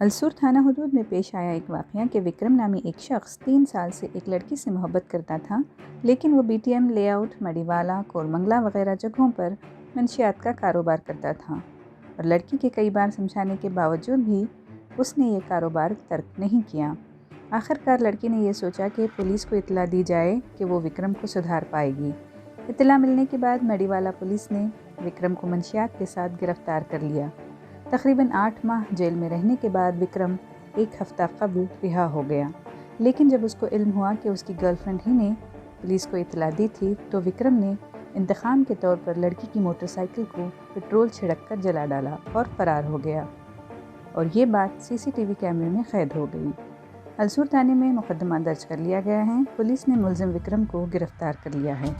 हलसूर थाना हदूद में पेश आया एक वाक़या कि विक्रम नामी एक शख्स 3 साल से एक लड़की से मोहब्बत करता था, लेकिन वो बीटीएम लेआउट, मड़ीवाला, कोरमंगला वगैरह जगहों पर मंशियात का कारोबार करता था और लड़की के कई बार समझाने के बावजूद भी उसने ये कारोबार तर्क नहीं किया। आखिरकार लड़की ने यह सोचा कि पुलिस को इतला दी जाए कि वो विक्रम को सुधार पाएगी। इतला मिलने के बाद मड़ीवाला पुलिस ने विक्रम को मंशियात के साथ गिरफ्तार कर लिया। तकरीबन 8 माह जेल में रहने के बाद विक्रम एक हफ्ता कबल रिहा हो गया, लेकिन जब उसको इल्म हुआ कि उसकी गर्लफ्रेंड ही ने पुलिस को इतला दी थी, तो विक्रम ने इंतकाम के तौर पर लड़की की मोटरसाइकिल को पेट्रोल छिड़क कर जला डाला और फरार हो गया और ये बात सीसीटीवी कैमरे में कैद हो गई। हलसूर थाने में मुकदमा दर्ज कर लिया गया है। पुलिस ने मुलजिम विक्रम को गिरफ्तार कर लिया है।